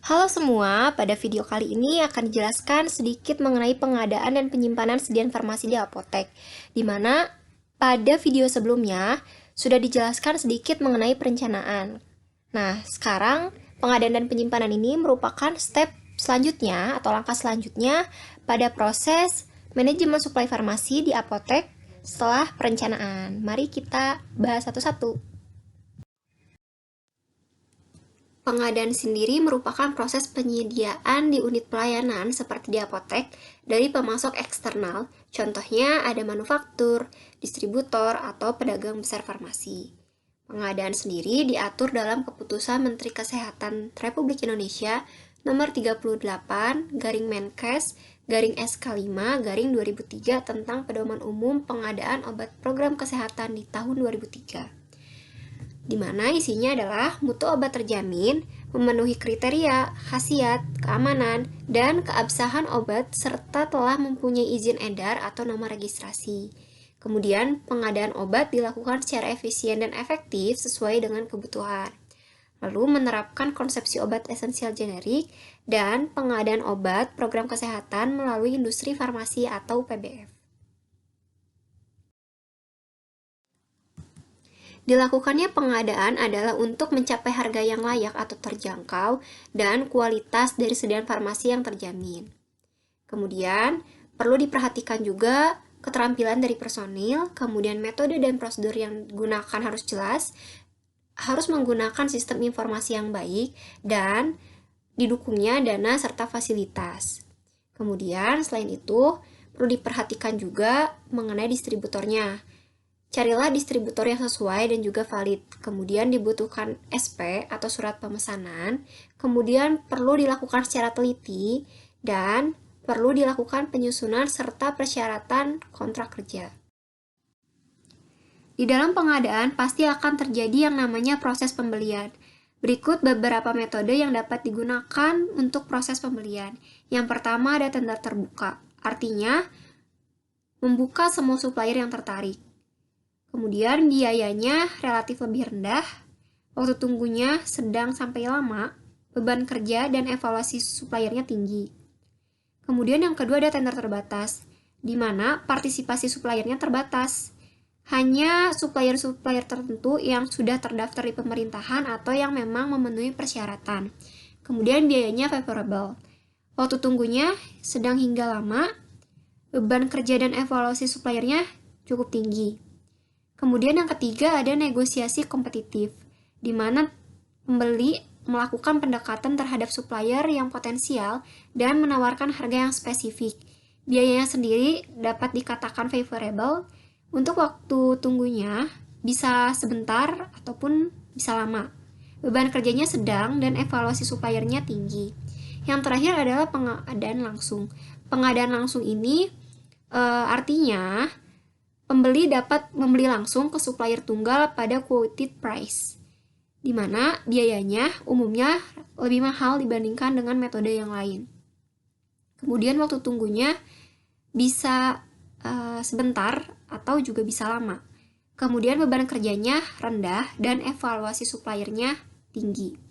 Halo semua, pada video kali ini akan dijelaskan sedikit mengenai pengadaan dan penyimpanan sediaan farmasi di apotek, di mana pada video sebelumnya sudah dijelaskan sedikit mengenai perencanaan. Nah, sekarang pengadaan dan penyimpanan ini merupakan step selanjutnya atau langkah selanjutnya pada proses manajemen suplai farmasi di apotek setelah perencanaan. Mari kita bahas satu-satu. Pengadaan sendiri merupakan proses penyediaan di unit pelayanan seperti di apotek dari pemasok eksternal, contohnya ada manufaktur, distributor, atau pedagang besar farmasi. Pengadaan sendiri diatur dalam Keputusan Menteri Kesehatan Republik Indonesia Nomor 38 garing Menkes garing SK5 garing 2003 tentang Pedoman Umum Pengadaan Obat Program Kesehatan di tahun 2003, di mana isinya adalah mutu obat terjamin, memenuhi kriteria, khasiat, keamanan, dan keabsahan obat serta telah mempunyai izin edar atau nomor registrasi. Kemudian, pengadaan obat dilakukan secara efisien dan efektif sesuai dengan kebutuhan. Lalu menerapkan konsepsi obat esensial generik dan pengadaan obat program kesehatan melalui industri farmasi atau PBF. Dilakukannya pengadaan adalah untuk mencapai harga yang layak atau terjangkau dan kualitas dari sediaan farmasi yang terjamin. Kemudian, perlu diperhatikan juga keterampilan dari personil, kemudian metode dan prosedur yang digunakan harus jelas, harus menggunakan sistem informasi yang baik, dan didukungnya dana serta fasilitas. Kemudian, selain itu, perlu diperhatikan juga mengenai distributornya. Carilah distributor yang sesuai dan juga valid. Kemudian dibutuhkan SP atau surat pemesanan. Kemudian perlu dilakukan secara teliti dan perlu dilakukan penyusunan serta persyaratan kontrak kerja. Di dalam pengadaan pasti akan terjadi yang namanya proses pembelian. Berikut beberapa metode yang dapat digunakan untuk proses pembelian. Yang pertama ada tender terbuka. Artinya, membuka semua supplier yang tertarik. Kemudian biayanya relatif lebih rendah, waktu tunggunya sedang sampai lama, beban kerja dan evaluasi suppliernya tinggi. Kemudian yang kedua ada tender terbatas, di mana partisipasi suppliernya terbatas. Hanya supplier-supplier tertentu yang sudah terdaftar di pemerintahan atau yang memang memenuhi persyaratan. Kemudian biayanya favorable. Waktu tunggunya sedang hingga lama, beban kerja dan evaluasi suppliernya cukup tinggi. Kemudian yang ketiga ada negosiasi kompetitif, di mana pembeli melakukan pendekatan terhadap supplier yang potensial dan menawarkan harga yang spesifik. Biayanya sendiri dapat dikatakan favorable, untuk waktu tunggunya bisa sebentar ataupun bisa lama. Beban kerjanya sedang dan evaluasi suppliernya tinggi. Yang terakhir adalah pengadaan langsung. Pengadaan langsung ini artinya pembeli dapat membeli langsung ke supplier tunggal pada quoted price, di mana biayanya umumnya lebih mahal dibandingkan dengan metode yang lain. Kemudian waktu tunggunya bisa sebentar atau juga bisa lama. Kemudian beban kerjanya rendah dan evaluasi suppliernya tinggi.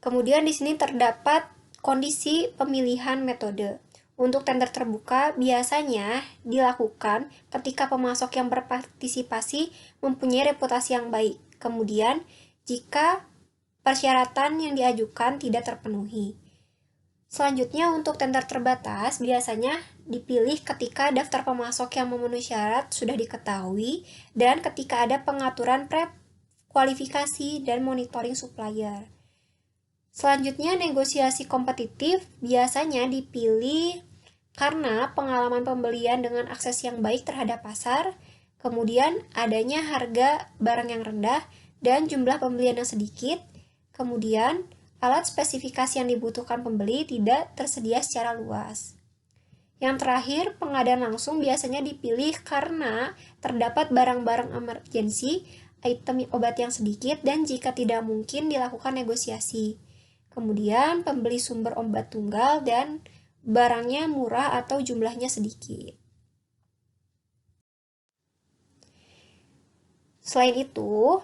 Kemudian di sini terdapat kondisi pemilihan metode. Untuk tender terbuka biasanya dilakukan ketika pemasok yang berpartisipasi mempunyai reputasi yang baik. Kemudian, jika persyaratan yang diajukan tidak terpenuhi. Selanjutnya, untuk tender terbatas biasanya dipilih ketika daftar pemasok yang memenuhi syarat sudah diketahui dan ketika ada pengaturan pre-kualifikasi dan monitoring supplier. Selanjutnya, negosiasi kompetitif biasanya dipilih karena pengalaman pembelian dengan akses yang baik terhadap pasar, kemudian adanya harga barang yang rendah dan jumlah pembelian yang sedikit, kemudian alat spesifikasi yang dibutuhkan pembeli tidak tersedia secara luas. Yang terakhir, pengadaan langsung biasanya dipilih karena terdapat barang-barang emergensi, item obat yang sedikit, dan jika tidak mungkin dilakukan negosiasi. Kemudian, pembeli sumber obat tunggal dan barangnya murah atau jumlahnya sedikit. Selain itu,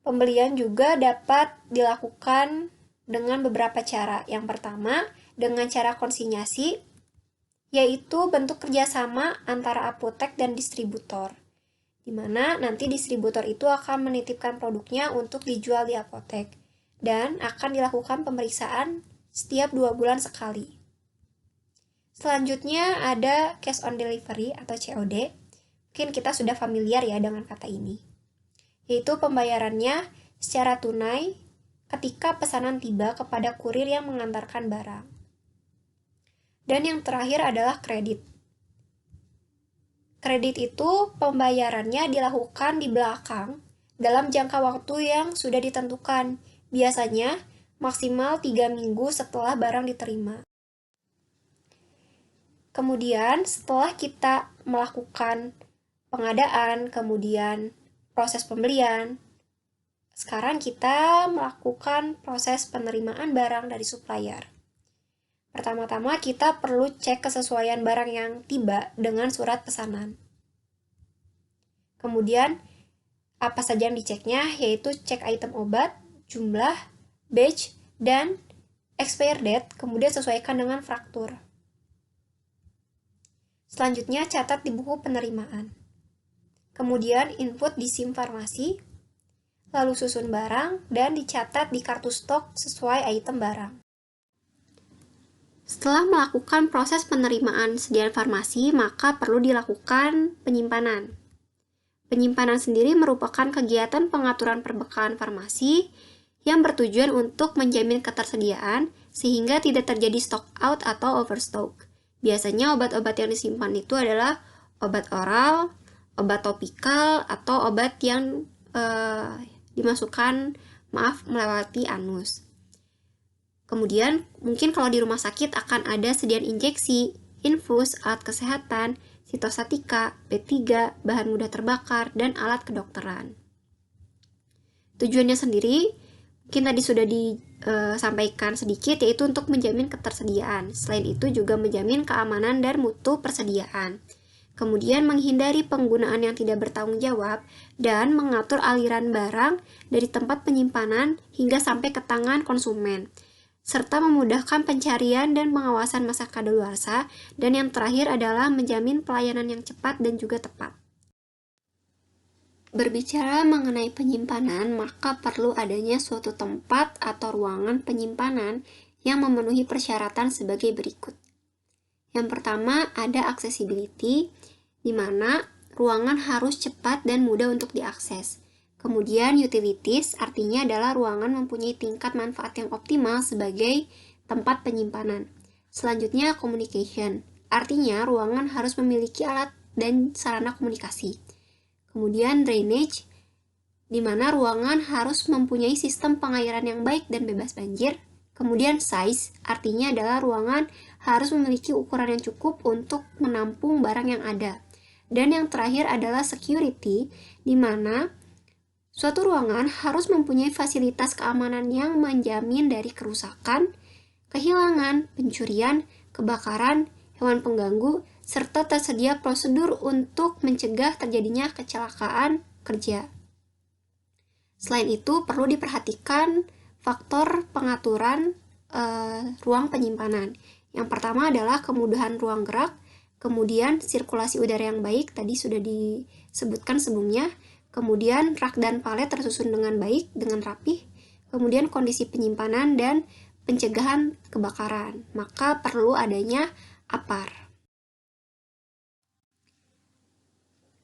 pembelian juga dapat dilakukan dengan beberapa cara. Yang pertama, dengan cara konsinyasi, yaitu bentuk kerjasama antara apotek dan distributor, di mana nanti distributor itu akan menitipkan produknya untuk dijual di apotek, dan akan dilakukan pemeriksaan setiap 2 bulan sekali. Selanjutnya ada cash on delivery atau COD. Mungkin kita sudah familiar ya dengan kata ini. Yaitu pembayarannya secara tunai ketika pesanan tiba kepada kurir yang mengantarkan barang. Dan yang terakhir adalah kredit. Kredit itu pembayarannya dilakukan di belakang dalam jangka waktu yang sudah ditentukan. Biasanya maksimal 3 minggu setelah barang diterima. Kemudian setelah kita melakukan pengadaan, kemudian proses pembelian, sekarang kita melakukan proses penerimaan barang dari supplier. Pertama-tama kita perlu cek kesesuaian barang yang tiba dengan surat pesanan. Kemudian apa saja yang diceknya, yaitu cek item obat, jumlah, batch, dan expire date, kemudian sesuaikan dengan faktur. Selanjutnya catat di buku penerimaan. Kemudian input di SIM farmasi, lalu susun barang, dan dicatat di kartu stok sesuai item barang. Setelah melakukan proses penerimaan sediaan farmasi, maka perlu dilakukan penyimpanan. Penyimpanan sendiri merupakan kegiatan pengaturan perbekalan farmasi yang bertujuan untuk menjamin ketersediaan sehingga tidak terjadi stock out atau overstock. Biasanya obat-obat yang disimpan itu adalah obat oral, obat topikal, atau obat yang dimasukkan melewati anus. Kemudian mungkin kalau di rumah sakit akan ada sediaan injeksi, infus, alat kesehatan, sitostatika, P3, bahan mudah terbakar, dan alat kedokteran. Tujuannya sendiri mungkin tadi sudah disampaikan sedikit, yaitu untuk menjamin ketersediaan. Selain itu juga menjamin keamanan dan mutu persediaan. Kemudian menghindari penggunaan yang tidak bertanggung jawab dan mengatur aliran barang dari tempat penyimpanan hingga sampai ke tangan konsumen, serta memudahkan pencarian dan pengawasan masa kadaluarsa, dan yang terakhir adalah menjamin pelayanan yang cepat dan juga tepat. Berbicara mengenai penyimpanan, maka perlu adanya suatu tempat atau ruangan penyimpanan yang memenuhi persyaratan sebagai berikut. Yang pertama ada accessibility, di mana ruangan harus cepat dan mudah untuk diakses. Kemudian utilities, artinya adalah ruangan mempunyai tingkat manfaat yang optimal sebagai tempat penyimpanan. Selanjutnya communication, artinya ruangan harus memiliki alat dan sarana komunikasi. Kemudian drainage, di mana ruangan harus mempunyai sistem pengairan yang baik dan bebas banjir. Kemudian size, artinya adalah ruangan harus memiliki ukuran yang cukup untuk menampung barang yang ada. Dan yang terakhir adalah security, di mana suatu ruangan harus mempunyai fasilitas keamanan yang menjamin dari kerusakan, kehilangan, pencurian, kebakaran, hewan pengganggu, serta tersedia prosedur untuk mencegah terjadinya kecelakaan kerja. Selain itu, perlu diperhatikan faktor pengaturan ruang penyimpanan. Yang pertama adalah kemudahan ruang gerak, kemudian sirkulasi udara yang baik, tadi sudah disebutkan sebelumnya, kemudian rak dan palet tersusun dengan baik, dengan rapih, kemudian kondisi penyimpanan dan pencegahan kebakaran. Maka perlu adanya APAR.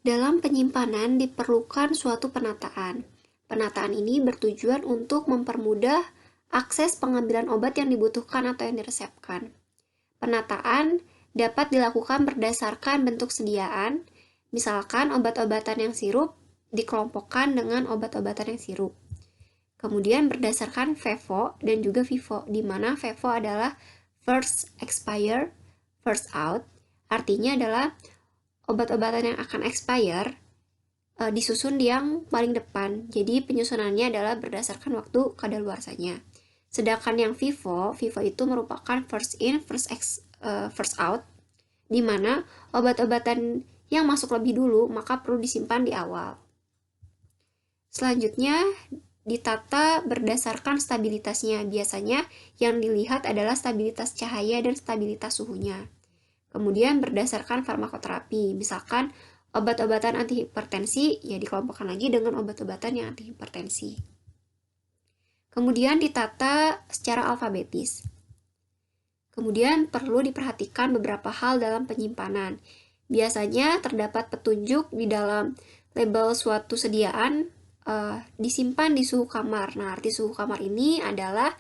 Dalam penyimpanan diperlukan suatu penataan. Penataan ini bertujuan untuk mempermudah akses pengambilan obat yang dibutuhkan atau yang diresepkan. Penataan dapat dilakukan berdasarkan bentuk sediaan, misalkan obat-obatan yang sirup dikelompokkan dengan obat-obatan yang sirup. Kemudian berdasarkan FIFO dan juga FIFO, di mana FIFO adalah first expire, first out, artinya adalah obat-obatan yang akan expire disusun di yang paling depan. Jadi penyusunannya adalah berdasarkan waktu kadaluarsanya. Sedangkan yang FIFO itu merupakan first in, first out, di mana obat-obatan yang masuk lebih dulu maka perlu disimpan di awal. Selanjutnya ditata berdasarkan stabilitasnya. Biasanya yang dilihat adalah stabilitas cahaya dan stabilitas suhunya. Kemudian berdasarkan farmakoterapi, misalkan obat-obatan antihipertensi ya dikelompokkan lagi dengan obat-obatan yang antihipertensi. Kemudian ditata secara alfabetis. Kemudian perlu diperhatikan beberapa hal dalam penyimpanan. Biasanya terdapat petunjuk di dalam label suatu sediaan disimpan di suhu kamar. Nah, arti suhu kamar ini adalah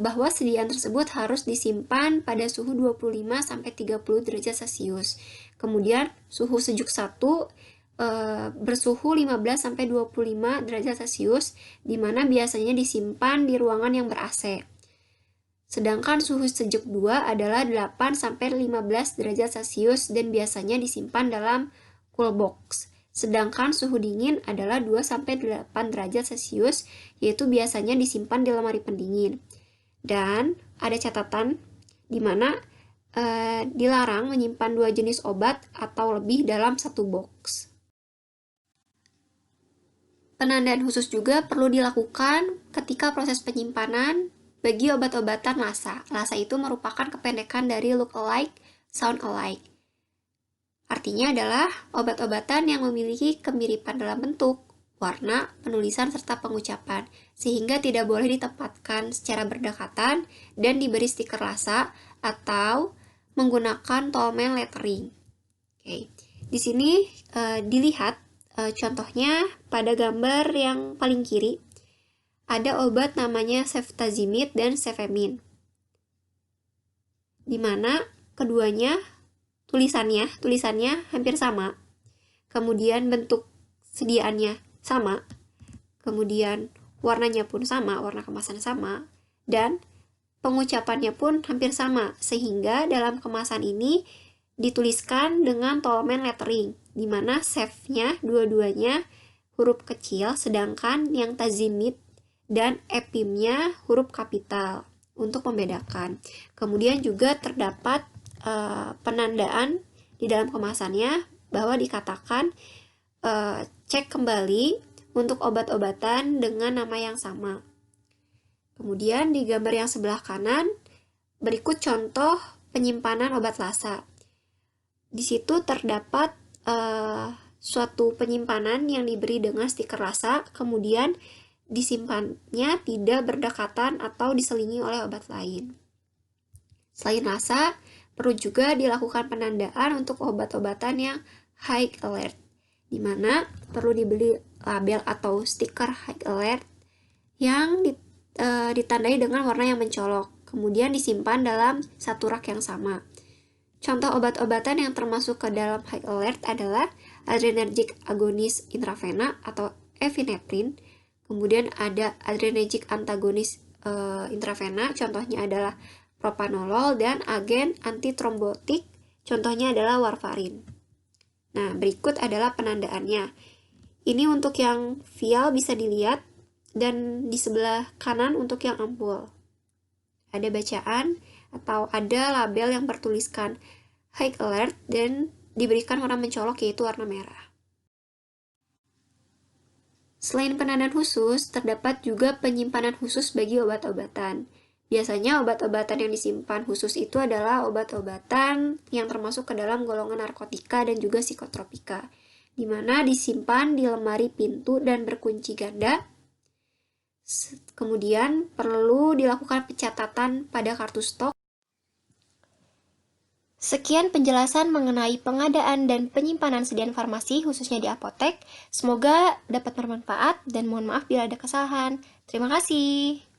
bahwa sediaan tersebut harus disimpan pada suhu 25-30 derajat Celcius. Kemudian suhu sejuk 1 bersuhu 15-25 derajat Celcius, di mana biasanya disimpan di ruangan yang ber-AC. Sedangkan suhu sejuk 2 adalah 8-15 derajat Celcius dan biasanya disimpan dalam cool box. Sedangkan suhu dingin adalah 2-8 derajat Celcius, yaitu biasanya disimpan di lemari pendingin. Dan ada catatan di mana dilarang menyimpan 2 jenis obat atau lebih dalam satu box. Penandaan khusus juga perlu dilakukan ketika proses penyimpanan bagi obat-obatan LASA. LASA itu merupakan kependekan dari look alike, sound alike. Artinya adalah obat-obatan yang memiliki kemiripan dalam bentuk, warna, penulisan, serta pengucapan, sehingga tidak boleh ditempatkan secara berdekatan dan diberi stiker LASA atau menggunakan tolmen lettering. Oke. Di sini dilihat contohnya pada gambar yang paling kiri ada obat namanya ceftazimid dan cefemin, di mana keduanya tulisannya hampir sama, kemudian bentuk sediaannya sama, kemudian warnanya pun sama, warna kemasan sama, dan pengucapannya pun hampir sama, sehingga dalam kemasan ini dituliskan dengan tolmen lettering, di mana cef-nya dua-duanya huruf kecil, sedangkan yang tazimid dan epimnya huruf kapital untuk membedakan. Kemudian juga terdapat penandaan di dalam kemasannya bahwa dikatakan cek kembali untuk obat-obatan dengan nama yang sama. Kemudian di gambar yang sebelah kanan berikut contoh penyimpanan obat LASA. Di situ terdapat suatu penyimpanan yang diberi dengan stiker LASA, kemudian disimpannya tidak berdekatan atau diselingi oleh obat lain. Selain LASA, perlu juga dilakukan penandaan untuk obat-obatan yang high alert, di mana perlu dibeli label atau stiker high alert yang ditandai dengan warna yang mencolok, kemudian disimpan dalam satu rak yang sama. Contoh obat-obatan yang termasuk ke dalam high alert adalah adrenergic agonis intravena atau epinephrine, kemudian ada adrenergic antagonis intravena, contohnya adalah propanolol, dan agen antitrombotik, contohnya adalah warfarin. Nah, berikut adalah penandaannya. Ini untuk yang vial bisa dilihat, dan di sebelah kanan untuk yang ampul. Ada bacaan atau ada label yang bertuliskan high alert dan diberikan warna mencolok yaitu warna merah. Selain penanganan khusus, terdapat juga penyimpanan khusus bagi obat-obatan. Biasanya obat-obatan yang disimpan khusus itu adalah obat-obatan yang termasuk ke dalam golongan narkotika dan juga psikotropika, di mana disimpan di lemari pintu dan berkunci ganda. Kemudian perlu dilakukan pencatatan pada kartu stok. Sekian penjelasan mengenai pengadaan dan penyimpanan sediaan farmasi khususnya di apotek. Semoga dapat bermanfaat dan mohon maaf bila ada kesalahan. Terima kasih.